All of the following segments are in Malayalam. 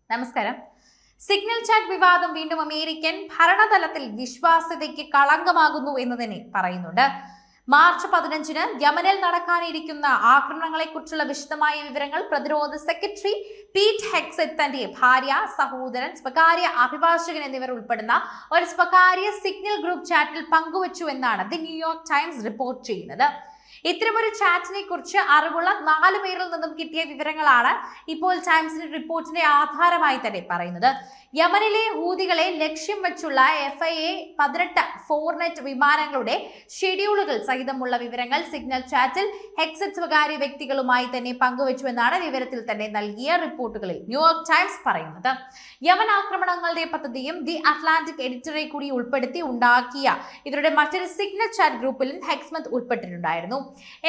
നമസ്കാരം. സിഗ്നൽ ചാറ്റ് വിവാദം വീണ്ടും അമേരിക്കൻ ഭരണതലത്തിൽ വിശ്വാസ്യതയ്ക്ക് കളങ്കമാകുന്നു എന്ന് തന്നെ പറയുന്നുണ്ട്. മാർച്ച് 15-ന് യമനിൽ നടക്കാനിരിക്കുന്ന ആക്രമണങ്ങളെക്കുറിച്ചുള്ള വിശദമായ വിവരങ്ങൾ പ്രതിരോധ സെക്രട്ടറി പീറ്റ് ഹെഗ്സെറ്റ് തന്റെ ഭാര്യ, സഹോദരൻ, സ്വകാര്യ അഭിഭാഷകൻ എന്നിവർ ഉൾപ്പെടുന്ന ഒരു സ്വകാര്യ സിഗ്നൽ ഗ്രൂപ്പ് ചാറ്റിൽ പങ്കുവച്ചു എന്നാണ് ദി ന്യൂയോർക്ക് ടൈംസ് റിപ്പോർട്ട് ചെയ്യുന്നത്. ഇത്തരമൊരു ചാറ്റിനെ കുറിച്ച് അറിവുള്ള 4 പേരിൽ നിന്നും കിട്ടിയ വിവരങ്ങളാണ് ഇപ്പോൾ ടൈംസിന്റെ റിപ്പോർട്ടിന്റെ ആധാരമായി തന്നെ പറയുന്നത്. യമനിലെ ഹൂതികളെ ലക്ഷ്യം വെച്ചുള്ള FIA-18 ഫോർനെറ്റ് വിമാനങ്ങളുടെ ഷെഡ്യൂളുകൾ സഹിതമുള്ള വിവരങ്ങൾ സിഗ്നൽ ചാറ്റിൽ ഹെഗ്സെറ്റ് സ്വകാര്യ വ്യക്തികളുമായി തന്നെ പങ്കുവച്ചുവെന്നാണ് വിവരത്തിൽ തന്നെ നൽകിയ റിപ്പോർട്ടുകളിൽ ന്യൂയോർക്ക് ടൈംസ് പറയുന്നത്. യമൻ ആക്രമണങ്ങളുടെ പദ്ധതിയും ദി അറ്റ്ലാന്റിക് എഡിറ്ററെ കൂടി ഉൾപ്പെടുത്തി ഉണ്ടാക്കിയ ഇവരുടെ മറ്റൊരു സിഗ്നൽ ചാറ്റ് ഗ്രൂപ്പിലും ഹെഗ്സെറ്റ് ഉൾപ്പെട്ടിട്ടുണ്ടായിരുന്നു.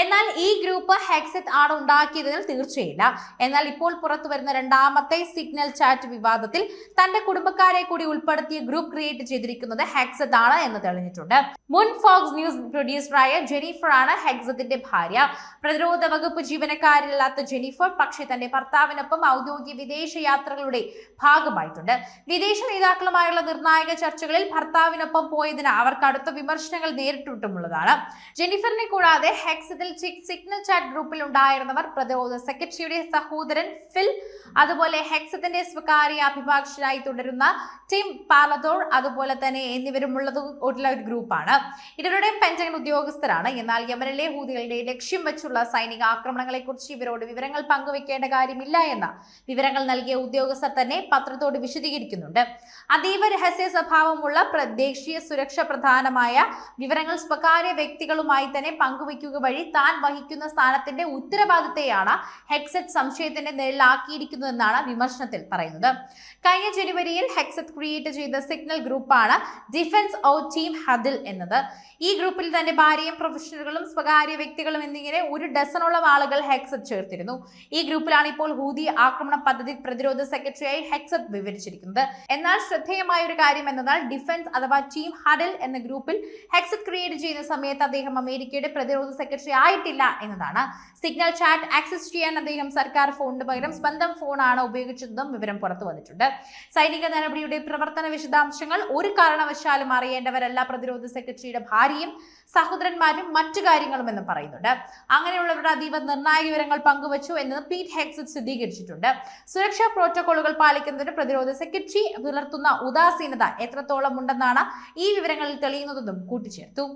എന്നാൽ ഈ ഗ്രൂപ്പ് ഹെഗ്സെറ്റ് ആണ് ഉണ്ടാക്കിയതിൽ തീർച്ചയില്ല. എന്നാൽ ഇപ്പോൾ പുറത്തു വരുന്ന രണ്ടാമത്തെ സിഗ്നൽ ചാറ്റ് വിവാദത്തിൽ തന്റെ കുടുംബക്കാരെ കൂടി ഉൾപ്പെടുത്തിയ ഗ്രൂപ്പ് ക്രിയേറ്റ് ചെയ്തിരിക്കുന്നത് ഹെഗ്സെറ്റ് ആണ് എന്ന് തെളിഞ്ഞിട്ടുണ്ട്. മുൻ ഫോക്സ് ന്യൂസ് പ്രൊഡ്യൂസറായ ജെനിഫർ ആണ് ഹെഗ്സെറ്റിന്റെ ഭാര്യ. പ്രതിരോധ വകുപ്പ് ജീവനക്കാരില്ലാത്ത ജെനിഫർ പക്ഷേ തന്റെ ഭർത്താവിനൊപ്പം ഔദ്യോഗിക വിദേശ യാത്രകളുടെ ഭാഗമായിട്ടുണ്ട്. വിദേശ നേതാക്കളുമായുള്ള നിർണായക ചർച്ചകളിൽ ഭർത്താവിനൊപ്പം പോയതിന് അവർ കടുത്ത വിമർശനങ്ങൾ നേരിട്ടിട്ടുമുള്ളതാണ്. ജെനിഫറിനെ കൂടാതെ ഹെഗ്സെറ്റിൽ സിഗ്നൽ ചാറ്റ് ഗ്രൂപ്പിൽ ഉണ്ടായിരുന്നവർ പ്രതിരോധ സെക്രട്ടറിയുടെ സഹോദരൻ ഫിൽ, അതുപോലെ ഹെഗ്സെറ്റിന്റെ സ്വകാര്യ അഭിഭാഷകനായി തുടരുന്ന ടിം പാലദോർ, അതുപോലെ തന്നെ എന്നിവരുമുള്ള ഒരു ഗ്രൂപ്പാണ്. ഇരുവരുടെയും പെന്റഗൺ ഉദ്യോഗസ്ഥരാണ്. എന്നാൽ യമനിലെ ഹൂതികളുടെ ലക്ഷ്യം വെച്ചുള്ള സൈനിക ആക്രമണങ്ങളെ കുറിച്ച് ഇവരോട് വിവരങ്ങൾ പങ്കുവെക്കേണ്ട കാര്യമില്ല എന്ന വിവരങ്ങൾ നൽകിയ ഉദ്യോഗസ്ഥർ തന്നെ പത്രത്തോട് വിശദീകരിക്കുന്നുണ്ട്. അതീവ രഹസ്യ സ്വഭാവമുള്ള ദേശീയ സുരക്ഷ പ്രധാനമായ വിവരങ്ങൾ സ്വകാര്യ വ്യക്തികളുമായി തന്നെ പങ്കുവയ്ക്കുക വഴി താൻ വഹിക്കുന്ന സ്ഥാനത്തിന്റെ ഉത്തരവാദിത്തത്തെയാണ് ഹെഗ്സെറ്റ് സംശയത്തിന്റെ നിഴലാക്കിയിരിക്കുന്നതെന്നാണ് വിമർശനത്തിൽ പറയുന്നത്. കഴിഞ്ഞ ജനുവരിയിൽ ഹെഗ്സെറ്റ് ക്രിയേറ്റ് ചെയ്ത സിഗ്നൽ ഗ്രൂപ്പാണ് ഡിഫൻസ് ഓഫ് ടീം ഹദിൽ എന്നത്. ഈ ഗ്രൂപ്പിൽ തന്റെ ഭാര്യയും പ്രൊഫഷണലുകളും സ്വകാര്യ വ്യക്തികളും എന്നിങ്ങനെ 1 ഡസനോളം ആളുകൾ ഹെഗ്സെറ്റ് ചേർത്തിരുന്നു. ഈ ഗ്രൂപ്പിലാണ് ഇപ്പോൾ ഹൂതി ആക്രമണ പദ്ധതി പ്രതിരോധ സെക്രട്ടറിയായി ഹെഗ്സെറ്റ് വിവരിച്ചിരിക്കുന്നത്. എന്നാൽ ശ്രദ്ധേയമായ ഒരു കാര്യം എന്നാൽ ഡിഫൻസ് അഥവാ ടീം ഹഡിൽ എന്ന ഗ്രൂപ്പിൽ ഹെഗ്സെറ്റ് ക്രിയേറ്റ് ചെയ്യുന്ന സമയത്ത് അദ്ദേഹം അമേരിക്കയുടെ പ്രതിരോധ സെക്രട്ടറി ആയിട്ടില്ല എന്നതാണ്. സിഗ്നൽ ചാറ്റ് ആക്സസ് ചെയ്യാൻ അദ്ദേഹം സർക്കാർ ഫോണിന് പകരം സ്വന്തം ഫോണാണ് ഉപയോഗിച്ചതെന്നും വിവരം പുറത്തു വന്നിട്ടുണ്ട്. സൈനിക നടപടിയുടെ പ്രവർത്തന വിശദാംശങ്ങൾ ഒരു കാരണവശാലും അറിയേണ്ടവരല്ല പ്രതിരോധ സെക്രട്ടറിയുടെ ഭാര്യയും സഹോദരന്മാരും മറ്റു കാര്യങ്ങളും എന്ന് പറയുന്നുണ്ട്. അങ്ങനെയുള്ളവരുടെ അതീവ നിർണായക വിവരങ്ങൾ പങ്കുവച്ചു എന്ന് പീറ്റ് ഹെഗ്സെറ്റ് സ്ഥിരീകരിച്ചിട്ടുണ്ട്. സുരക്ഷാ പ്രോട്ടോകോളുകൾ പാലിക്കുന്നതിന് പ്രതിരോധ സെക്രട്ടറി പുലർത്തുന്ന ഉദാസീനത എത്രത്തോളം ഉണ്ടെന്നാണ് ഈ വിവരങ്ങളിൽ തെളിയുന്നതെന്നും കൂട്ടിച്ചേർത്തു.